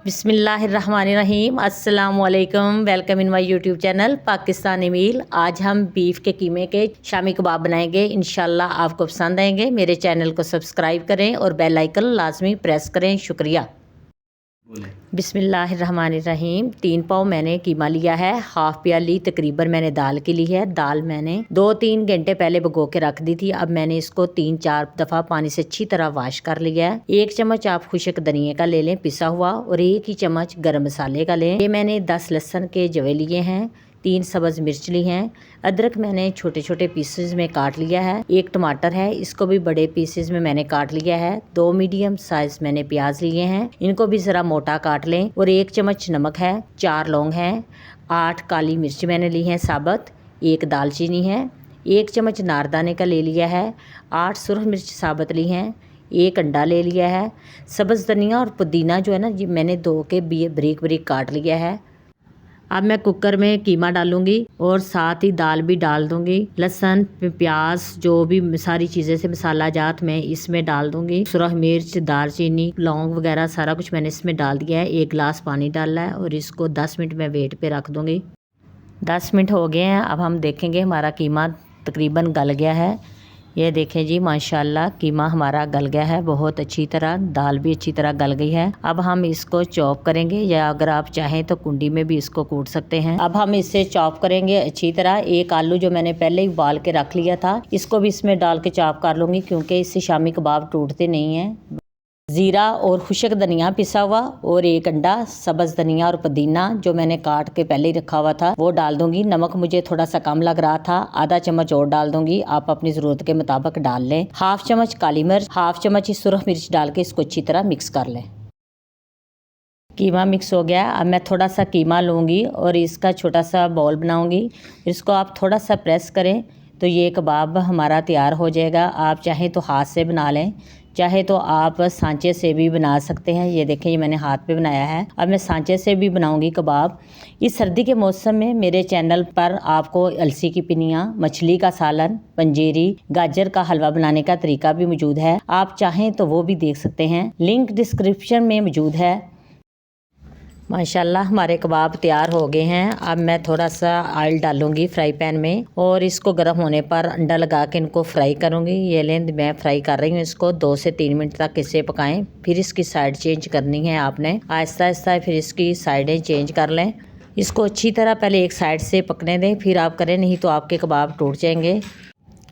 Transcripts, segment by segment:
बिस्मिल्लाहिर्रहमानिर्रहीम अस्सलाम वालेकुम। Welcome in my YouTube channel Pakistani meal. आज हम बीफ के कीमे के शामी कबाब बनाएंगे। इंशाल्लाह आपको पसंद आएंगे। मेरे चैनल को सब्सक्राइब करें और बेल आइकन लाजमी प्रेस करें। शुक्रिया। बिस्मिल्लाहिर्रहमानिर्रहीम। 3 पाव मैंने कीमा लिया है। हाफ प्याली तकरीबन मैंने दाल की ली है। दाल मैंने 2-3 घंटे पहले भिगो के रख दी थी। अब मैंने इसको 3-4 दफ़ा पानी से अच्छी तरह वाश कर लिया है। 1 चम्मच आप खुश्क धनिया का ले लें पिसा हुआ, और 1 ही चम्मच गरम मसाले का लें। ये मैंने 10 लहसुन के जवे लिए हैं, 3 सब्ज़ मिर्च ली हैं। अदरक मैंने छोटे छोटे पीसेस में काट लिया है। 1 टमाटर है, इसको भी बड़े पीसेस में मैंने काट लिया है। 2 मीडियम साइज मैंने प्याज लिए हैं, इनको भी ज़रा मोटा काट लें। और 1 चम्मच नमक है, 4 लौंग हैं, 8 काली मिर्च मैंने ली हैं साबुत, 1 दालचीनी है, 1 चम्मच नारदाने का ले लिया है, 8 सुरख मिर्च साबुत ली हैं, 1 अंडा ले लिया है। सब्ज़ धनिया और पुदीना जो है ना, ये मैंने धो के बारीक बारीक काट लिया है। अब मैं कुकर में कीमा डालूंगी और साथ ही दाल भी डाल दूंगी। लहसुन प्याज जो भी सारी चीज़ें से मसाला जात मैं इसमें डाल दूंगी। सुरख मिर्च, दालचीनी, लौंग वगैरह सारा कुछ मैंने इसमें डाल दिया है। 1 गिलास पानी डाला है और इसको 10 मिनट में वेट पे रख दूंगी। 10 मिनट हो गए हैं। अब हम देखेंगे हमारा कीमा तकरीबन गल गया है। ये देखें जी, माशाल्लाह कीमा हमारा गल गया है बहुत अच्छी तरह। दाल भी अच्छी तरह गल गई है। अब हम इसको चॉप करेंगे, या अगर आप चाहें तो कुंडी में भी इसको कूट सकते हैं। अब हम इसे चॉप करेंगे अच्छी तरह। 1 आलू जो मैंने पहले ही उबाल के रख लिया था, इसको भी इसमें डाल के चॉप कर लूँगी, क्योंकि इससे शामी कबाब टूटते नहीं हैं। ज़ीरा और खुश्क धनिया पिसा हुआ, और 1 अंडा, सब्ज़ धनिया और पुदीना जो मैंने काट के पहले ही रखा हुआ था वो डाल दूंगी। नमक मुझे थोड़ा सा कम लग रहा था, आधा चम्मच और डाल दूंगी, आप अपनी ज़रूरत के मुताबिक डाल लें। हाफ चम्मच काली मिर्च, हाफ चम्मच ही सुरख मिर्च डाल के इसको अच्छी तरह मिक्स कर लें। कीमा मिक्स हो गया। अब मैं थोड़ा सा कीमा लूँगी और इसका छोटा सा बॉल बनाऊँगी। इसको आप थोड़ा सा प्रेस करें तो ये कबाब हमारा तैयार हो जाएगा। आप चाहें तो हाथ से बना लें, चाहे तो आप सांचे से भी बना सकते हैं। ये देखें, ये मैंने हाथ पे बनाया है। अब मैं सांचे से भी बनाऊंगी कबाब। इस सर्दी के मौसम में मेरे चैनल पर आपको अलसी की पिनियाँ, मछली का सालन, पंजेरी, गाजर का हलवा बनाने का तरीका भी मौजूद है। आप चाहें तो वो भी देख सकते हैं, लिंक डिस्क्रिप्शन में मौजूद है। माशाल्लाह हमारे कबाब तैयार हो गए हैं। अब मैं थोड़ा सा ऑयल डालूंगी फ्राई पैन में, और इसको गर्म होने पर अंडा लगा के इनको फ्राई करूंगी। ये लें, मैं फ्राई कर रही हूँ इसको। 2 से 3 मिनट तक इसे पकाएं, फिर इसकी साइड चेंज करनी है आपने आहिस्ता आहिस्ता, फिर इसकी साइडें चेंज कर लें। इसको अच्छी तरह पहले एक साइड से पकने दें, फिर आप करें, नहीं तो आपके कबाब टूट जाएंगे।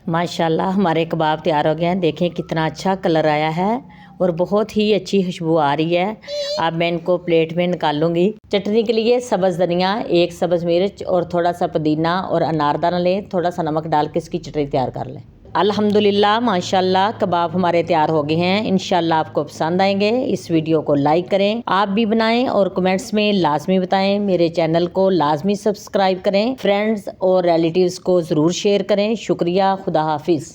माशाल्लाह हमारे कबाब तैयार हो गए हैं। देखें कितना अच्छा कलर आया है और बहुत ही अच्छी खुशबू आ रही है। अब मैं इनको प्लेट में निकालूंगी। चटनी के लिए सब्ज़ धनिया, 1 सब्ज़ मिर्च और थोड़ा सा पुदीना और अनारदाना लें, थोड़ा सा नमक डाल के इसकी चटनी तैयार कर लें। अल्हम्दुलिल्लाह माशाल्लाह कबाब हमारे तैयार हो गए हैं। इंशाल्लाह आपको पसंद आएंगे। इस वीडियो को लाइक करें, आप भी बनाएं और कमेंट्स में लाजमी बताएं। मेरे चैनल को लाजमी सब्सक्राइब करें, फ्रेंड्स और रिलेटिव्स को ज़रूर शेयर करें। शुक्रिया, खुदा हाफिज़।